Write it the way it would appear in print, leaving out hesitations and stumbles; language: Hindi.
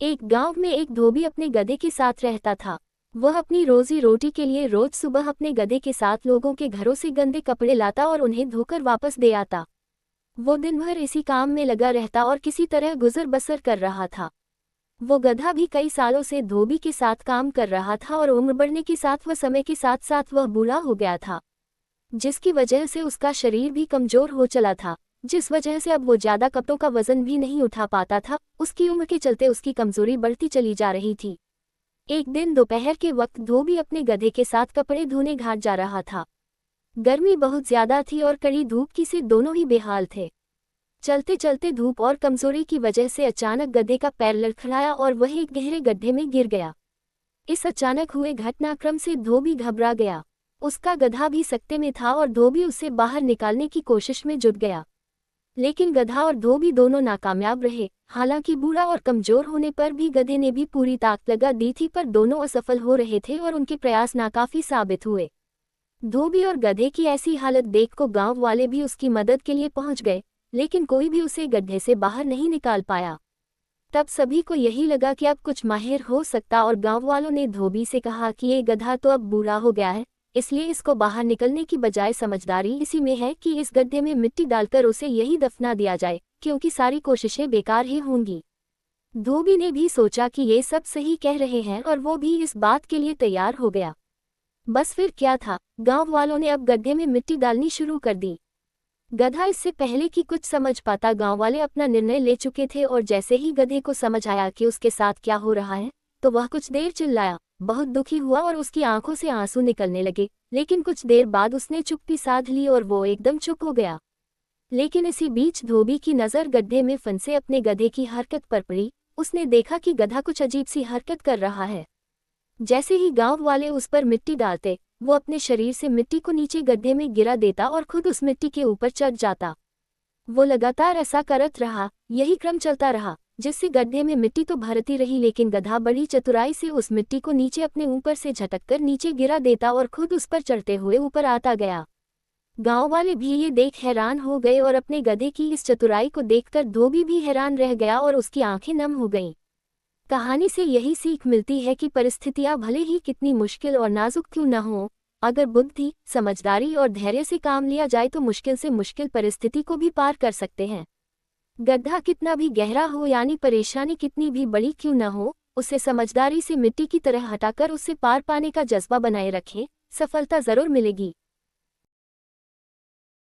एक गांव में एक धोबी अपने गधे के साथ रहता था। वह अपनी रोजी रोटी के लिए रोज सुबह अपने गधे के साथ लोगों के घरों से गंदे कपड़े लाता और उन्हें धोकर वापस दे आता। वो दिन भर इसी काम में लगा रहता और किसी तरह गुजर बसर कर रहा था। वो गधा भी कई सालों से धोबी के साथ काम कर रहा था और उम्र बढ़ने के साथ वह समय के साथ साथ वह बूढ़ा हो गया था, जिसकी वजह से उसका शरीर भी कमजोर हो चला था, जिस वजह से अब वो ज्यादा कपड़ों का वजन भी नहीं उठा पाता था। उसकी उम्र के चलते उसकी कमजोरी बढ़ती चली जा रही थी। एक दिन दोपहर के वक्त धोबी अपने गधे के साथ कपड़े धोने घाट जा रहा था। गर्मी बहुत ज्यादा थी और कड़ी धूप की से दोनों ही बेहाल थे। चलते चलते धूप और कमजोरी की वजह से अचानक गधे का पैर लड़खड़ाया और वह एक गहरे गड्ढे में गिर गया। इस अचानक हुए घटनाक्रम से धोबी घबरा गया। उसका गधा भी सकते में था और धोबी उसे बाहर निकालने की कोशिश में जुट गया, लेकिन गधा और धोबी दोनों नाकामयाब रहे। हालांकि बूढ़ा और कमजोर होने पर भी गधे ने भी पूरी ताकत लगा दी थी, पर दोनों असफल हो रहे थे और उनके प्रयास नाकाफी साबित हुए। धोबी और गधे की ऐसी हालत देख को गांव वाले भी उसकी मदद के लिए पहुंच गए, लेकिन कोई भी उसे गड्ढे से बाहर नहीं निकाल पाया। तब सभी को यही लगा कि अब कुछ माहिर हो सकता और गांव वालों ने धोबी से कहा कि ये गधा तो अब बूढ़ा हो गया है, इसलिए इसको बाहर निकलने की बजाय समझदारी इसी में है कि इस गड्ढे में मिट्टी डालकर उसे यही दफना दिया जाए, क्योंकि सारी कोशिशें बेकार ही होंगी। धोबी ने भी सोचा कि ये सब सही कह रहे हैं और वो भी इस बात के लिए तैयार हो गया। बस फिर क्या था, गांव वालों ने अब गड्ढे में मिट्टी डालनी शुरू कर दी। गधा इससे पहले कि कुछ समझ पाता गांव वाले अपना निर्णय ले चुके थे और जैसे ही गधे को समझ आया कि उसके साथ क्या हो रहा है, तो वह कुछ देर चिल्लाया, बहुत दुखी हुआ और उसकी आंखों से आंसू निकलने लगे। लेकिन कुछ देर बाद उसने चुप्पी साध ली और वो एकदम चुप हो गया। लेकिन इसी बीच धोबी की नज़र गड्ढे में फंसे अपने गधे की हरकत पर पड़ी। उसने देखा कि गधा कुछ अजीब सी हरकत कर रहा है। जैसे ही गांव वाले उस पर मिट्टी डालते, वो अपने शरीर से मिट्टी को नीचे गड्ढे में गिरा देता और खुद उस मिट्टी के ऊपर चढ़ जाता। वो लगातार ऐसा करत रहा, यही क्रम चलता रहा, जिससे गड्ढे में मिट्टी तो भरती रही, लेकिन गधा बड़ी चतुराई से उस मिट्टी को नीचे अपने ऊपर से झटककर नीचे गिरा देता और खुद उस पर चढ़ते हुए ऊपर आता गया। गांव वाले भी ये देख हैरान हो गए और अपने गधे की इस चतुराई को देखकर धोबी भी हैरान रह गया और उसकी आंखें नम हो गईं। कहानी से यही सीख मिलती है कि परिस्थितियां भले ही कितनी मुश्किल और नाजुक क्यों न हो, अगर बुद्धि, समझदारी और धैर्य से काम लिया जाए तो मुश्किल से मुश्किल परिस्थिति को भी पार कर सकते हैं। गड्ढा कितना भी गहरा हो यानी परेशानी कितनी भी बड़ी क्यों न हो, उसे समझदारी से मिट्टी की तरह हटाकर उससे पार पाने का जज्बा बनाए रखें, सफलता जरूर मिलेगी।